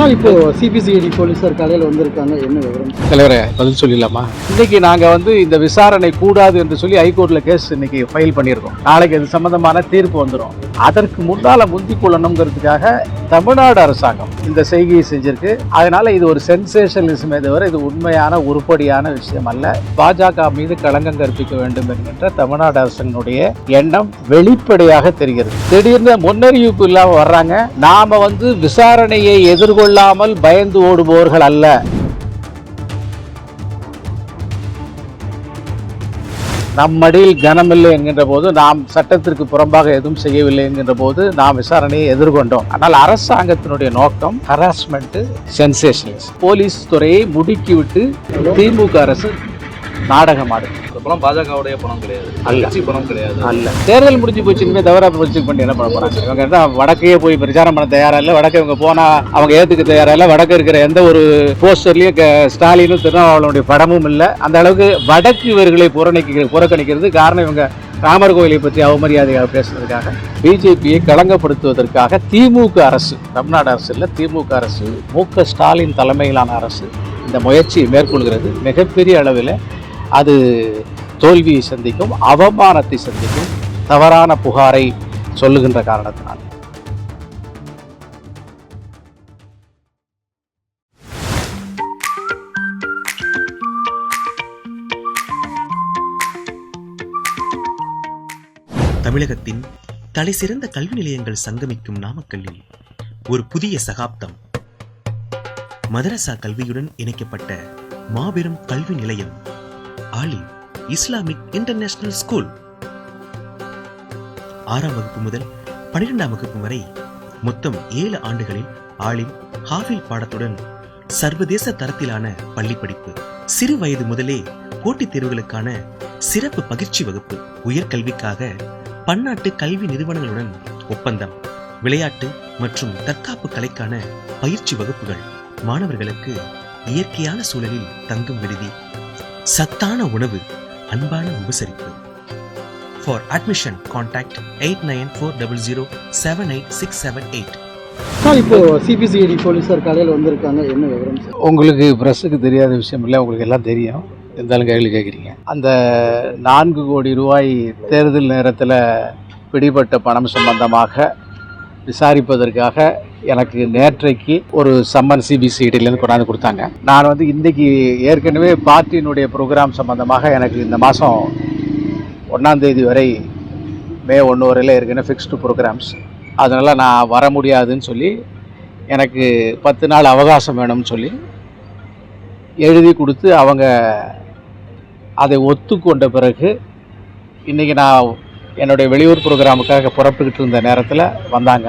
Sir இப்போ CBCID போலீஸார் காலையில் வந்திருக்காங்க, என்ன விவரம்? தலைவரே பதில் சொல்லிடலாமா? இன்னைக்கு நாங்கள் இந்த விசாரணை கூடாது என்று சொல்லி ஹைகோர்ட்ல கேஸ் இன்னைக்கு ஃபைல் பண்ணியிருக்கோம். நாளைக்கு அது சம்பந்தமான தீர்ப்பு வந்துடும். அதற்கு முந்தி கொள்ளணுங்கிறதுக்காக தமிழ்நாடு அரசாங்கம் இந்த செய்கையை செஞ்சிருக்கு. அதனால இது ஒரு சென்சேஷனலிசமே தவிர இது உண்மையான உருப்படியான விஷயம் அல்ல. பாஜக மீது களங்கம் கற்பிக்க வேண்டும் என்கின்ற தமிழ்நாடு அரசினுடைய எண்ணம் வெளிப்படையாக தெரிகிறது. திடீர்னு முன்னறிவிப்பு இல்லாம வர்றாங்க. நாம விசாரணையை எதிர்கொள்ளாமல் பயந்து ஓடுபவர்கள் அல்ல. நம்மடியில் கனமில்லை என்கின்ற போது, நாம் சட்டத்திற்கு புறம்பாக எதுவும் செய்யவில்லை என்கின்ற போது நாம் விசாரணையை எதிர்கொண்டோம். ஆனால் அரசாங்கத்தினுடைய நோக்கம் ஹராஸ்மெண்ட், சென்சேஷனலிசம். போலீஸ் துறையை முடுக்கிவிட்டு திமுக அரசு நாடகம் ஆடுது. பாஜகவுடைய பணம் கிடையாது, கட்சி பணம் கிடையாது. அல்ல, தேர்தல் முடிஞ்சு போச்சு. இனிமே தவிர ப்ரொஜெக்ட் பண்ணி என்ன பண்ண போறாங்க? இவங்க தான் வடக்கையே போய் பிரச்சாரம் பண்ண தயாரா இல்லை. வடக்கு இவங்க போனா அவங்க ஏத்துக்க தயாரா இல்லை. வடக்கு இருக்கிற எந்த ஒரு போஸ்டர்லயும் ஸ்டாலினும் திருநாவளுடைய படமும் இல்லை. அந்த அளவுக்கு வடக்கு இவர்களை புறக்கணிக்கிறது. காரணம் இவங்க ராமர் கோயிலை பற்றி அவமரியாதையாக பேசுறதுக்காக, பிஜேபியை களங்கப்படுத்துவதற்காக திமுக அரசு, தமிழ்நாடு அரசு இல்லை, திமுக அரசு, மு.க. ஸ்டாலின் தலைமையிலான அரசு இந்த முயற்சியை மேற்கொள்கிறது. மிகப்பெரிய அளவில் அது தோல்வியை சந்திக்கும், அவமானத்தை சந்திக்கும், தவறான புகாரை சொல்லுகின்ற காரணத்தினால். தமிழகத்தின் தலைசிறந்த கல்வி நிலையங்கள் சங்கமிக்கும் நாமக்கல்லில் ஒரு புதிய சகாப்தம். மதரசா கல்வியுடன் இணைக்கப்பட்ட மாபெரும் கல்வி நிலையம் ஆலிம் இஸ்லாமிக் இன்டர்நேஷனல் ஸ்கூல். 6ஆம் வகுப்பு முதல் 12ஆம் வகுப்பு வரை மொத்தம் 7 ஆண்டுகளில் ஆலிம் ஹாஃபில் பாடத்துடன் சர்வதேச தரத்திலான பள்ளி படிப்பு. சிறு வயது முதலே போட்டித் தேர்வுகளுக்கான சிறப்பு பயிற்சி வகுப்பு. உயர்கல்விக்காக பன்னாட்டு கல்வி நிறுவனங்களுடன் ஒப்பந்தம். விளையாட்டு மற்றும் தற்காப்பு கலைக்கான பயிற்சி வகுப்புகள். மாணவர்களுக்கு இயற்கையான சூழலில் தங்கும் விடுதி, சத்தான உணவு, அன்பான உபசரிப்பு. For admission, contact 8940078678. சார் இப்போ சிபிசிஐடி போலீஸார் காலையில் வந்திருக்காங்க, என்ன விவரம்? உங்களுக்கு பிரஸுக்கு தெரியாத விஷயம் இல்லை, உங்களுக்கு எல்லாம் தெரியும். இருந்தாலும் கேள்வி கேட்குறீங்க. அந்த 4 கோடி ரூபாய் தேர்தல் நேரத்தில் பிடிபட்ட பணம் சம்பந்தமாக விசாரிப்பதற்காக எனக்கு நேற்றைக்கு ஒரு சம்மன் சிபிசிஐடியிலேருந்து கொண்டாந்து கொடுத்தாங்க. நான் இன்றைக்கி ஏற்கனவே பார்ட்டியினுடைய ப்ரோக்ராம் சம்பந்தமாக எனக்கு இந்த மாதம் 1ஆம் தேதி வரை, மே 1 வரையில் ஏற்கனவே ஃபிக்ஸ்டு ப்ரோக்ராம்ஸ். அதனால் நான் வர முடியாதுன்னு சொல்லி எனக்கு 10 நாள் அவகாசம் வேணும்னு சொல்லி எழுதி கொடுத்து அவங்க அதை ஒத்துக்கொண்ட பிறகு இன்றைக்கி நான் என்னுடைய வெளியூர் ப்ரோக்ராமுக்காக புறப்பட்டுக்கிட்டு இருந்த நேரத்தில் வந்தாங்க.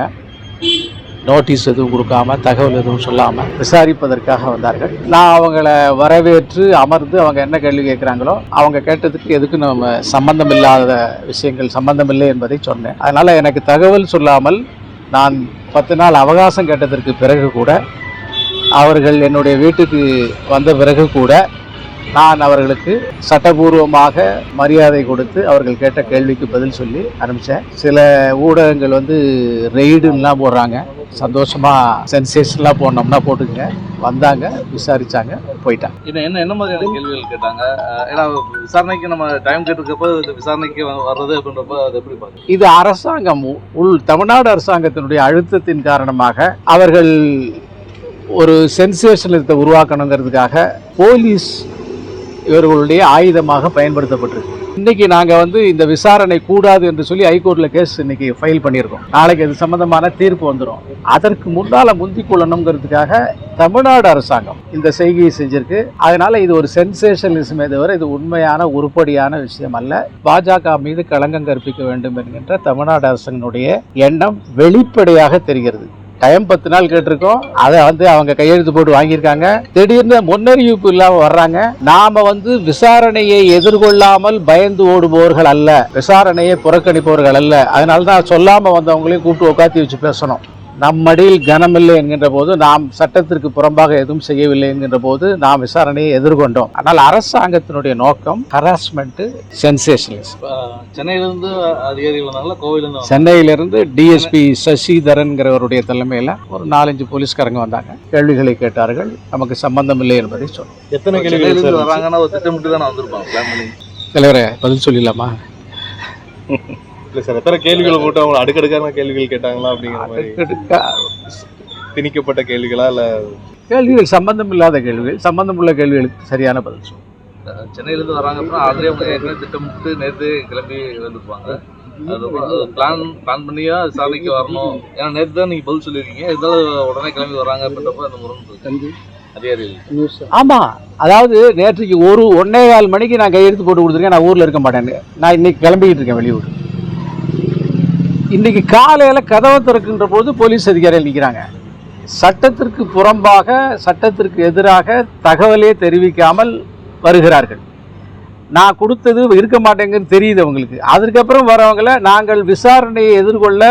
நோட்டீஸ் எதுவும் கொடுக்காம, தகவல் எதுவும் சொல்லாமல் விசாரிப்பதற்காக வந்தார்கள். நான் அவங்கள வரவேற்று அமர்ந்து அவங்க என்ன கேள்வி கேட்குறாங்களோ அவங்க கேட்டதுக்கு எதுக்கு நம்ம சம்பந்தம் இல்லாத விஷயங்கள் சம்பந்தமில்லை என்பதை சொன்னேன். அதனால் எனக்கு தகவல் சொல்லாமல் நான் 10 நாள் அவகாசம் கேட்டதற்கு பிறகு கூட, அவர்கள் என்னுடைய வீட்டுக்கு வந்த பிறகு கூட நான் அவர்களுக்கு சட்டபூர்வமாக மரியாதை கொடுத்து அவர்கள் கேட்ட கேள்விக்கு பதில் சொல்லி அனுப்பிச்சேன். சில ஊடகங்கள் ரெய்டுலாம் போடுறாங்க. சந்தோஷமாக சென்சேஷன்லாம் போடணும்னா போட்டுக்கங்க. வந்தாங்க, விசாரித்தாங்க, போயிட்டாங்க. என்ன மாதிரியான கேள்விகள் கேட்டாங்க? ஏன்னா விசாரணைக்கு நம்ம டைம் கேட்டிருக்கப்போ விசாரணைக்கு வர்றது அப்படின்றப்ப அது எப்படி பார்க்க? இது அரசாங்கம், தமிழ்நாடு அரசாங்கத்தினுடைய அழுத்தத்தின் காரணமாக அவர்கள் ஒரு சென்சேஷனலிசத்தை உருவாக்கணுங்கிறதுக்காக போலீஸ் இவர்களுடைய ஆயுதமாக பயன்படுத்தப்பட்டிருக்கு. இன்னைக்கு நாங்கள் இந்த விசாரணை கூடாது என்று சொல்லி ஹைகோர்ட்ல கேஸ் இன்னைக்கு ஃபைல் பண்ணியிருக்கோம். நாளைக்கு அது சம்பந்தமான தீர்ப்பு வந்துடும். அதற்கு முந்தி கொள்ளணுங்கிறதுக்காக தமிழ்நாடு அரசாங்கம் இந்த செய்கையை செஞ்சிருக்கு. அதனால இது ஒரு சென்சேஷனலிசமே தவிர இது உண்மையான உருப்படியான விஷயம் அல்ல. பாஜக மீது களங்கம் கற்பிக்க வேண்டும் என்கின்ற தமிழ்நாடு அரசினுடைய எண்ணம் வெளிப்படையாக தெரிகிறது. டைம் 10 நாள் கேட்டிருக்கோம். அதை அவங்க கையெழுத்து போட்டு வாங்கியிருக்காங்க. திடீர்னு முன்னறிவிப்பு இல்லாம வர்றாங்க. நாம விசாரணையை எதிர்கொள்ளாமல் பயந்து ஓடுபவர்கள் அல்ல, விசாரணையை புறக்கணிப்பவர்கள் அல்ல. அதனால தான் சொல்லாம வந்தவங்களையும் கூப்பிட்டு உட்காத்தி வச்சு பேசணும். நம் மடியில் கனமில்லை என்கின்ற போது, நாம் சட்டத்திற்கு புறம்பாக எதுவும் செய்யவில்லை என்கின்ற போது நாம் விசாரணையை எதிர்கொண்டோம். ஆனால் அரசாங்கத்தினுடைய நோக்கம் ஹராஸ்மெண்ட், சென்சேஷனலிஸ்ட். சென்னையிலிருந்து அதிகாரிகள் வந்தாங்களா, கோவிலிருந்து? சென்னையிலிருந்து டிஎஸ்பி சசிதரன்கிறவருடைய தலைமையில் ஒரு 4-5 போலீஸ்காரங்க வந்தாங்க. கேள்விகளை கேட்டார்கள். நமக்கு சம்பந்தம் இல்லை என்பதை சொன்னோம். எத்தனை கேள்விகள் வராங்கன்னா ஒரு திட்டமிட்டு தானே வந்திருப்பாங்க, பிளான் பண்ணி. தலைவரே, பதில் சொல்லிடலாமா? இல்லை சார், எத்தனை கேள்விகளை போட்டு அவங்க அடுக்கடுக்கான கேள்விகள் கேட்டாங்களா அப்படிங்கிற மாதிரி திணிக்கப்பட்ட கேள்விகளா இல்லை கேள்விகள் சம்பந்தம் இல்லாத கேள்விகள், சம்பந்தம் உள்ள கேள்விகளுக்கு சரியான பதில் சொல்லுவோம். சென்னையிலேருந்து வராங்க அப்படின்னா ஆல்ரெடி அவங்க ஏற்கனவே திட்டமிட்டு நேற்று கிளம்பி வந்துருப்பாங்க. அது பிளான் பண்ணியா விசாரணைக்கு வரணும். ஏன்னா நேற்று தான் நீங்கள் பதில் சொல்லியிருக்கீங்க, இருந்தாலும் உடனே கிளம்பி வராங்க அப்படின்றப்ப அந்த முரண் அதிகாரிகள். ஆமா, அதாவது நேற்றுக்கு 1:15 மணிக்கு நான் கையெழுத்து போட்டு கொடுத்துருக்கேன். நான் ஊர்ல இருக்க மாட்டேன். நான் இன்னைக்கு கிளம்பிக்கிட்டு இருக்கேன் வெளியூர். இன்னைக்கு காலையில கதவை திறக்கின்ற போது போலீஸ் அதிகாரிகள் நிற்கிறாங்க. சட்டத்திற்கு புறம்பாக, சட்டத்திற்கு எதிராக தகவலே தெரிவிக்காமல் வருகிறார்கள். நான் கொடுத்தது இருக்க மாட்டேங்குன்னு தெரியுது அவங்களுக்கு. அதுக்கப்புறம் வரவங்களை நாங்கள் விசாரணையை எதிர்கொள்ள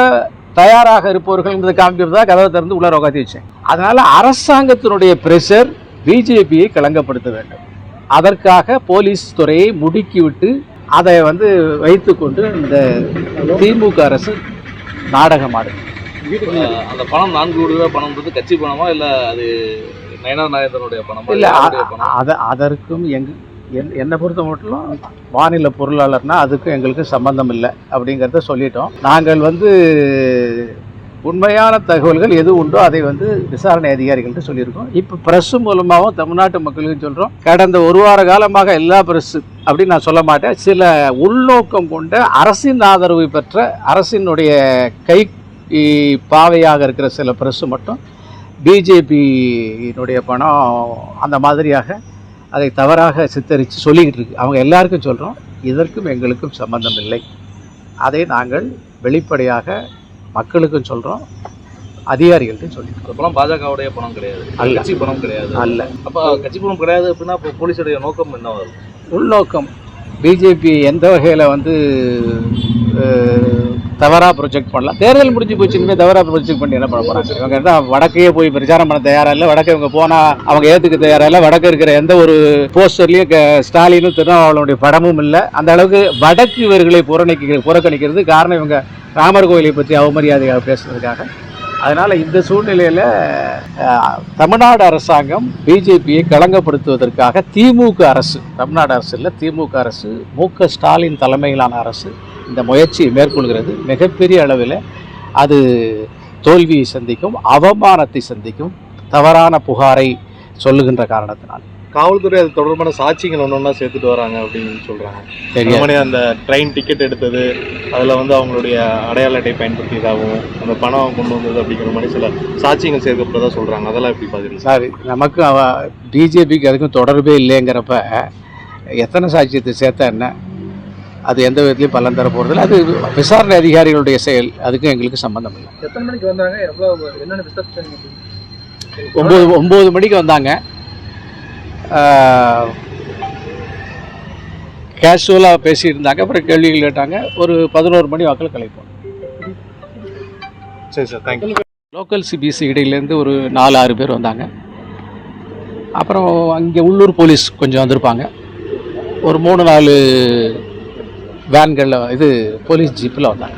தயாராக இருப்பவர்கள் என்பதை காமிக்கிறது தான் கதவை திறந்து உள்ளார உட்காந்து வச்சேன். அதனால அரசாங்கத்தினுடைய பிரஷர் பிஜேபியை களங்கப்படுத்த வேண்டும். அதற்காக போலீஸ் துறையை முடுக்கிவிட்டு அதை வைத்துக்கொண்டு இந்த திமுக அரசு நாடகம் ஆடுது. அந்த பணம் 4 கோடி ரூபாய் பணம்ன்றது கட்சி பணமா இல்லை அது நயனார் நாகேந்திரனுடைய பணமா? இல்லை, அதற்கும் என்னை பொறுத்த மட்டும் மாநில பொருளாளர்னா அதுக்கும் எங்களுக்கு சம்பந்தம் இல்லை அப்படிங்கிறத சொல்லிட்டோம். நாங்கள் உண்மையான தகவல்கள் எது உண்டோ அதை விசாரணை அதிகாரிகள்கிட்ட சொல்லியிருக்கோம். இப்போ ப்ரெஸ் மூலமாகவும் தமிழ்நாட்டு மக்களுக்கும் சொல்கிறோம். கடந்த 1 வார காலமாக எல்லா ப்ரெஸ் அப்படின்னு நான் சொல்ல மாட்டேன், சில உள்நோக்கம் கொண்ட அரசின் ஆதரவு பெற்ற அரசினுடைய கை பாவையாக இருக்கிற சில ப்ரெஸ் மட்டும் பிஜேபியினுடைய பணம் அந்த மாதிரியாக அதை தவறாக சித்தரித்து சொல்லிக்கிட்டு இருக்கு. அவங்க எல்லாருக்கும் சொல்கிறோம், இதற்கும் எங்களுக்கும் சம்பந்தம் இல்லை. அதை நாங்கள் வெளிப்படையாக மக்களுக்கும் சொல்கிறோம், அதிகாரிகள்ட்டையும் சொல்லியிருக்கோம். பணம் பாஜகவுடைய பணம் கிடையாது, கட்சி பணம் கிடையாது. அல்ல. அப்போ கட்சி பணம் கிடையாது அப்படின்னா இப்போ போலீஸுடைய நோக்கம் என்ன வரும்? உள்நோக்கம். பிஜேபி எந்த வகையில் தவறாக ப்ரொஜெக்ட் பண்ணலாம். தேர்தல் முடிஞ்சு போச்சு, இனிமேல் தவறாக ப்ரொஜெக்ட் பண்ணி என்ன பண்ண போகிறாங்க? இவங்க தான் வடக்கையே போய் பிரச்சாரம் பண்ண தயாராக இல்லை. வடக்கை இவங்க போனால் அவங்க ஏற்றுக்க தயாராக இல்லை. வடக்கு இருக்கிற எந்த ஒரு போஸ்டர்லேயும் ஸ்டாலினும் திருநாவளனுடைய படமும் இல்லை. அந்த அளவுக்கு வடக்கு இவர்களை புறக்கணிக்கிறது காரணம் இவங்க ராமர் கோயிலை பற்றி அவமரியாதையாக பேசுறதுக்காக. அதனால் இந்த சூழ்நிலையில் தமிழ்நாடு அரசாங்கம் பிஜேபியை களங்கப்படுத்துவதற்காக திமுக அரசு, தமிழ்நாடு அரசு இல்லை, திமுக அரசு, மு.க. ஸ்டாலின் தலைமையிலான அரசு இந்த முயற்சியை மேற்கொள்கிறது. மிகப்பெரிய அளவில் அது தோல்வியை சந்திக்கும், அவமானத்தை சந்திக்கும், தவறான புகாரை சொல்லுகின்ற காரணத்தினால். காவல்துறை அது தொடர்பான சாட்சிகள் ஒன்றா சேர்த்துட்டு வராங்க அப்படின்னு சொல்கிறாங்க. தெரியும், அந்த ட்ரெயின் டிக்கெட் எடுத்தது, அதில் அவங்களுடைய அடையாள அட்டை பயன்படுத்தியதாகவும் அந்த பணம் கொண்டு வந்தது அப்படிங்கிற மாதிரி சில சாட்சியங்கள் சேர்க்கப்படுறதா சொல்கிறாங்க. அதெல்லாம் எப்படி பார்க்குறீங்க? சார், நமக்கு பிஜேபிக்கு அதுக்கும் தொடர்பே இல்லைங்கிறப்ப எத்தனை சாட்சியத்தை சேர்த்தா என்ன? அது எந்த விதத்துலையும் பலன் தர போகிறதில்ல. அது விசாரணை அதிகாரிகளுடைய செயல், அதுக்கும் எங்களுக்கு சம்மந்தம் இல்லை. எத்தனை மணிக்கு வந்தாங்க? எவ்வளோ என்னென்ன ரிசப்ஷன்? 9 மணிக்கு வந்தாங்க. கேஷுவலாக பேசிட்டு இருந்தாங்க. அப்புறம் கேள்விகள் கேட்டாங்க. ஒரு 11 மணி வாக்கில் கலைப்போம். சரி சார், தேங்க்யூ. லோக்கல் சிபிசி இடையிலேருந்து ஒரு 4-6 பேர் வந்தாங்க. அப்புறம் அங்கே உள்ளூர் போலீஸ் கொஞ்சம் வந்திருப்பாங்க. ஒரு 3-4 வேன்களில் போலீஸ் ஜீப்பில் வந்தாங்க.